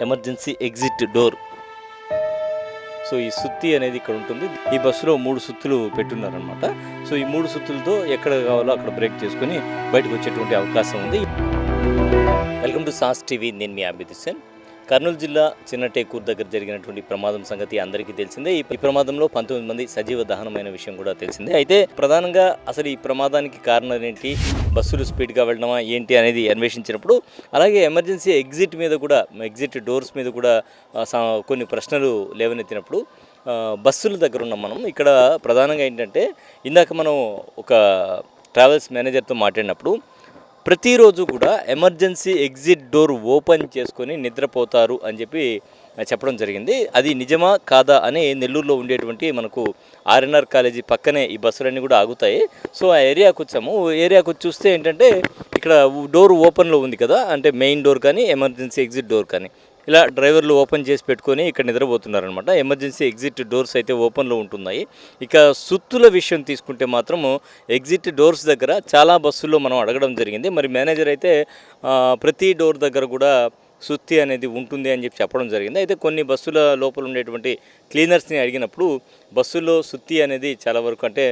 Emergency exit door. So ఈ సుత్తి అనేది ఇక్కడ ఉంటుంది. ఈ బస్సులో 3 సుత్తులు పెట్టున్నారనమాట. సో ఈ 3 సుత్తులతో ఎక్కడ కావాలో అక్కడ బ్రేక్ చేసుకొని బయటకు వచ్చేటువంటి అవకాశం ఉంది. Welcome to sauce TV. నేను మీ అభిద్ హుస్సేన్. కర్నూలు జిల్లా చిన్నటేకూరు దగ్గర జరిగినటువంటి ప్రమాదం సంగతి అందరికీ తెలిసిందే. ఈ ప్రమాదంలో 19 మంది సజీవ దహనమైన విషయం కూడా తెలిసిందే. అయితే ప్రధానంగా అసలు ఈ ప్రమాదానికి కారణం ఏంటి, బస్సులు స్పీడ్గా వెళ్ళడమా ఏంటి అనేది అన్వేషించినప్పుడు, అలాగే ఎమర్జెన్సీ ఎగ్జిట్ డోర్స్ మీద కూడా కొన్ని ప్రశ్నలు లేవనెత్తినప్పుడు బస్సుల దగ్గర ఉన్నాం మనం. ఇక్కడ ప్రధానంగా ఏంటంటే, ఇందాక మనం ఒక ట్రావెల్స్ మేనేజర్తో మాట్లాడినప్పుడు ప్రతిరోజు కూడా ఎమర్జెన్సీ ఎగ్జిట్ డోర్ ఓపెన్ చేసుకొని నిద్రపోతారు అని చెప్పడం జరిగింది. అది నిజమా కాదా అని నెల్లూరులో ఉండేటువంటి మనకు ఆర్ఎన్ఆర్ కాలేజీ పక్కనే ఈ బస్సులన్నీ కూడా ఆగుతాయి. సో ఆ ఏరియాకు వచ్చాము. ఏరియాకు వచ్చి చూస్తే ఏంటంటే, ఇక్కడ డోర్ ఓపెన్లో ఉంది కదా, అంటే మెయిన్ డోర్ కానీ ఎమర్జెన్సీ ఎగ్జిట్ డోర్ కానీ ఇలా డ్రైవర్లు ఓపెన్ చేసి పెట్టుకొని ఇక్కడ నిద్రపోతున్నారనమాట. ఎమర్జెన్సీ ఎగ్జిట్ డోర్స్ అయితే ఓపెన్లో ఉంటున్నాయి. ఇక సుత్తుల విషయం తీసుకుంటే మాత్రము ఎగ్జిట్ డోర్స్ దగ్గర చాలా బస్సుల్లో మనం అడగడం జరిగింది. మరి మేనేజర్ అయితే ప్రతి డోర్ దగ్గర కూడా సుత్తి అనేది ఉంటుంది అని చెప్పడం జరిగింది. అయితే కొన్ని బస్సుల లోపల ఉండేటువంటి క్లీనర్స్ని అడిగినప్పుడు బస్సులో సుత్తి అనేది చాలా వరకు, అంటే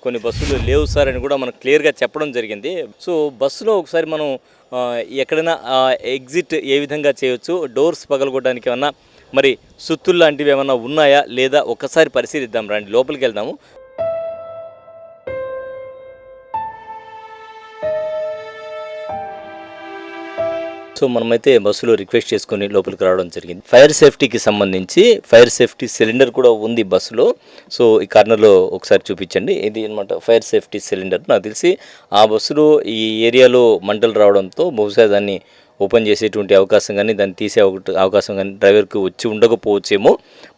కొన్ని బస్సులు లేవు సార్ అని కూడా మనకు క్లియర్గా చెప్పడం జరిగింది. సో బస్సులో ఒకసారి మనం ఎక్కడైనా ఎగ్జిట్ ఏ విధంగా చేయవచ్చు, డోర్స్ పగలగొట్టడానికి ఏమన్నా మరి సుత్తులు లాంటివి ఏమన్నా ఉన్నాయా లేదా ఒక్కసారి పరిశీలిద్దాం రండి, లోపలికి వెళ్దాము. సో మనమైతే బస్సులో రిక్వెస్ట్ చేసుకొని లోపలికి రావడం జరిగింది. ఫైర్ సేఫ్టీకి సంబంధించి ఫైర్ సేఫ్టీ సిలిండర్ కూడా ఉంది బస్సులో. సో ఈ కార్నర్లో ఒకసారి చూపించండి. ఇది అనమాట ఫైర్ సేఫ్టీ సిలిండర్. నాకు తెలిసి ఆ బస్సులో ఈ ఏరియాలో మంటలు రావడంతో బహుశా దాన్ని ఓపెన్ చేసేటువంటి అవకాశం కానీ దాన్ని తీసే అవకాశం కానీ డ్రైవర్కి వచ్చి ఉండకపోవచ్చేమో.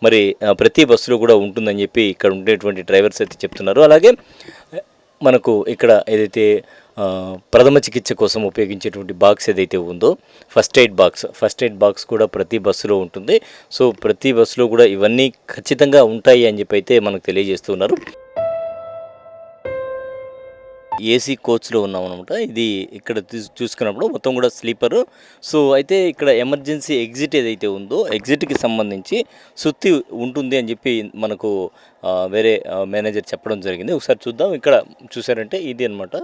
మరి ప్రతి బస్సులో కూడా ఉంటుందని చెప్పి ఇక్కడ ఉండేటువంటి డ్రైవర్స్ అయితే చెప్తున్నారు. అలాగే మనకు ఇక్కడ ఏదైతే ప్రథమ చికిత్స కోసం ఉపయోగించేటువంటి బాక్స్ ఏదైతే ఉందో ఫస్ట్ ఎయిడ్ బాక్స్ కూడా ప్రతి బస్సులో ఉంటుంది. సో ప్రతి బస్సులో కూడా ఇవన్నీ ఖచ్చితంగా ఉంటాయి అని చెప్పి అయితే మనకు తెలియజేస్తున్నారు. ఏసీ కోచ్లో ఉన్నాం అనమాట. ఇది ఇక్కడ చూసుకున్నప్పుడు మొత్తం కూడా స్లీపరు. సో అయితే ఇక్కడ ఎమర్జెన్సీ ఎగ్జిట్ ఏదైతే ఉందో ఎగ్జిట్కి సంబంధించి సుత్తి ఉంటుంది అని చెప్పి మనకు వేరే మేనేజర్ చెప్పడం జరిగింది. ఒకసారి చూద్దాం. ఇక్కడ చూసారంటే ఇది అనమాట.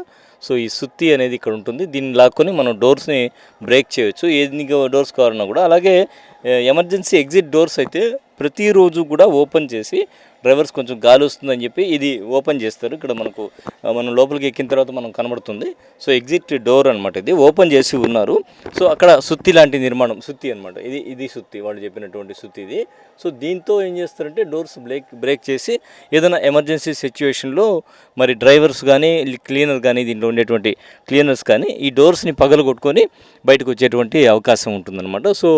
సో ఈ సుత్తి అనేది ఇక్కడ ఉంటుంది. దీన్ని లాక్కొని మనం డోర్స్ని బ్రేక్ చేయొచ్చు, ఏది డోర్స్ కావాలన్నా కూడా. అలాగే ఎమర్జెన్సీ ఎగ్జిట్ డోర్స్ అయితే ప్రతిరోజు కూడా ఓపెన్ చేసి డ్రైవర్స్ కొంచెం గాలి వస్తుందని చెప్పి ఇది ఓపెన్ చేస్తారు. ఇక్కడ మనం లోపలికి ఎక్కిన తర్వాత మనం కనబడుతుంది. సో ఎగ్జిట్ డోర్ అనమాట, ఇది ఓపెన్ చేసి ఉన్నారు. సో అక్కడ సుత్తి లాంటి నిర్మాణం, సుత్తి అనమాట, ఇది సుత్తి, వాళ్ళు చెప్పినటువంటి సుత్తి ఇది. సో దీంతో ఏం చేస్తారంటే డోర్స్ బ్రేక్ చేసి ఏదైనా ఎమర్జెన్సీ సిచ్యువేషన్లో మరి డ్రైవర్స్ కానీ క్లీనర్ కానీ దీంట్లో ఉండేటువంటి క్లీనర్స్ కానీ ఈ డోర్స్ని పగలగొట్టుకొని బయటకు వచ్చేటువంటి అవకాశం ఉంటుందన్నమాట. సో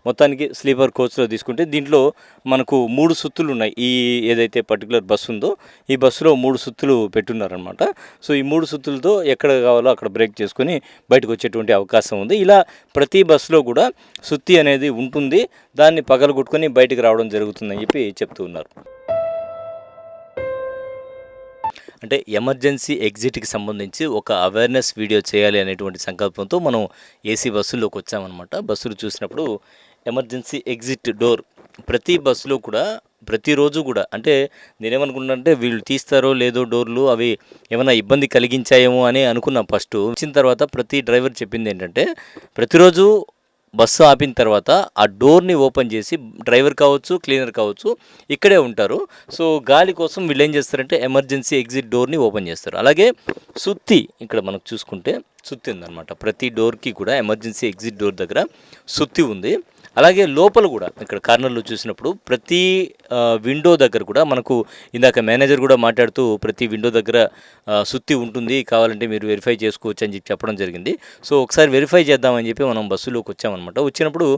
మొత్తానికి స్లీపర్ కోచ్లో తీసుకుంటే దీంట్లో మనకు 3 సుత్తులు ఉన్నాయి. ఈ ఏదైతే పర్టికులర్ బస్సు ఉందో ఈ బస్సులో 3 సుత్తులు పెట్టున్నారనమాట. సో ఈ 3 సుత్తులతో ఎక్కడ కావాలో అక్కడ బ్రేక్ చేసుకొని బయటకు వచ్చేటువంటి అవకాశం ఉంది. ఇలా ప్రతి బస్సులో కూడా సుత్తి అనేది ఉంటుంది. దాన్ని పగలగొట్టుకొని బయటకు రావడం జరుగుతుందని చెప్పి చెప్తూ ఉన్నారు. అంటే ఎమర్జెన్సీ ఎగ్జిట్కి సంబంధించి ఒక అవేర్నెస్ వీడియో చేయాలి అనేటువంటి సంకల్పంతో మనం ఏసీ బస్సుల్లోకి వచ్చామన్నమాట. బస్సులు చూసినప్పుడు ఎమర్జెన్సీ ఎగ్జిట్ డోర్ ప్రతి బస్సులో కూడా ప్రతిరోజు కూడా, అంటే నేనేమనుకున్నానంటే వీళ్ళు తీస్తారో లేదో డోర్లు అవి ఏమైనా ఇబ్బంది కలిగించాయేమో అని అనుకున్నాం ఫస్ట్. వచ్చిన తర్వాత ప్రతి డ్రైవర్ చెప్పింది ఏంటంటే, ప్రతిరోజు బస్సు ఆపిన తర్వాత ఆ డోర్ని ఓపెన్ చేసి డ్రైవర్ కావచ్చు క్లీనర్ కావచ్చు ఇక్కడే ఉంటారు. సో గాలి కోసం వీళ్ళు ఏం చేస్తారంటే ఎమర్జెన్సీ ఎగ్జిట్ డోర్ని ఓపెన్ చేస్తారు. అలాగే సుత్తి ఇక్కడ మనకు చూసుకుంటే సుత్తి ఉందన్నమాట. ప్రతి డోర్కి కూడా ఎమర్జెన్సీ ఎగ్జిట్ డోర్ దగ్గర సుత్తి ఉంది. అలాగే లోపల కూడా ఇక్కడ కార్నర్లో చూసినప్పుడు ప్రతి విండో దగ్గర కూడా మనకు ఇందాక మేనేజర్ కూడా మాట్లాడుతూ ప్రతి విండో దగ్గర సుత్తి ఉంటుంది, కావాలంటే మీరు వెరిఫై చేసుకోవచ్చు అని చెప్పడం జరిగింది. సో ఒకసారి వెరిఫై చేద్దామని చెప్పి మనం బస్సులోకి వచ్చామన్నమాట. వచ్చినప్పుడు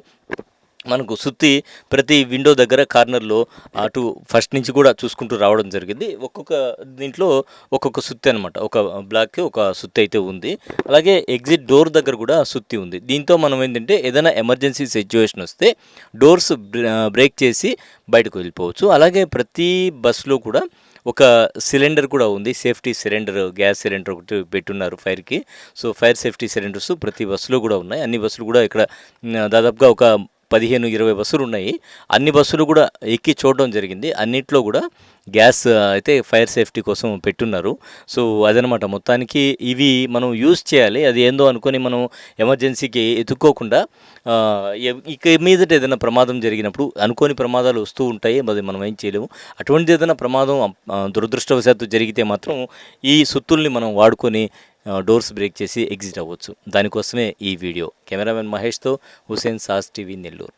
మనకు సుత్తి ప్రతి విండో దగ్గర కార్నర్లో అటు ఫస్ట్ నుంచి కూడా చూసుకుంటూ రావడం జరిగింది. ఒక్కొక్క దీంట్లో ఒక్కొక్క సుత్తి అనమాట, ఒక బ్లాక్కి ఒక సుత్తి అయితే ఉంది. అలాగే ఎగ్జిట్ డోర్ దగ్గర కూడా సుత్తి ఉంది. దీంతో మనం ఏంటంటే ఏదైనా ఎమర్జెన్సీ సిచ్యువేషన్ వస్తే డోర్స్ బ్రేక్ చేసి బయటకు వెళ్ళిపోవచ్చు. అలాగే ప్రతి బస్సులో కూడా ఒక సిలిండర్ కూడా ఉంది, సేఫ్టీ సిలిండర్, గ్యాస్ సిలిండర్ ఒకటి పెట్టున్నారు ఫైర్కి. సో ఫైర్ సేఫ్టీ సిలిండర్స్ ప్రతి బస్సులో కూడా ఉన్నాయి. అన్ని బస్సులు కూడా ఇక్కడ దాదాపుగా ఒక 15-20 బస్సులు ఉన్నాయి. అన్ని బస్సులు కూడా ఎక్కి చూడడం జరిగింది. అన్నిట్లో కూడా గ్యాస్ అయితే ఫైర్ సేఫ్టీ కోసం పెట్టున్నారు. సో అదనమాట. మొత్తానికి ఇవి మనం యూజ్ చేయాలి. అది ఏందో అనుకొని మనం ఎమర్జెన్సీకి ఎత్తుక్కోకుండా ఇక మీదట ఏదైనా ప్రమాదం జరిగినప్పుడు అనుకోని ప్రమాదాలు వస్తూ ఉంటాయి. అది మనం ఏం చేయలేము. అటువంటిది ఏదైనా ప్రమాదం దురదృష్టవశాత్తు జరిగితే మాత్రం ఈ సుత్తుల్ని మనం వాడుకొని డోర్స్ బ్రేక్ చేసి ఎగ్జిట్ అవ్వచ్చు. దానికోసమే ఈ వీడియో. కెమెరామెన్ మహేష్తో హుసేన్ సాస్ టీవీ నెల్లూరు.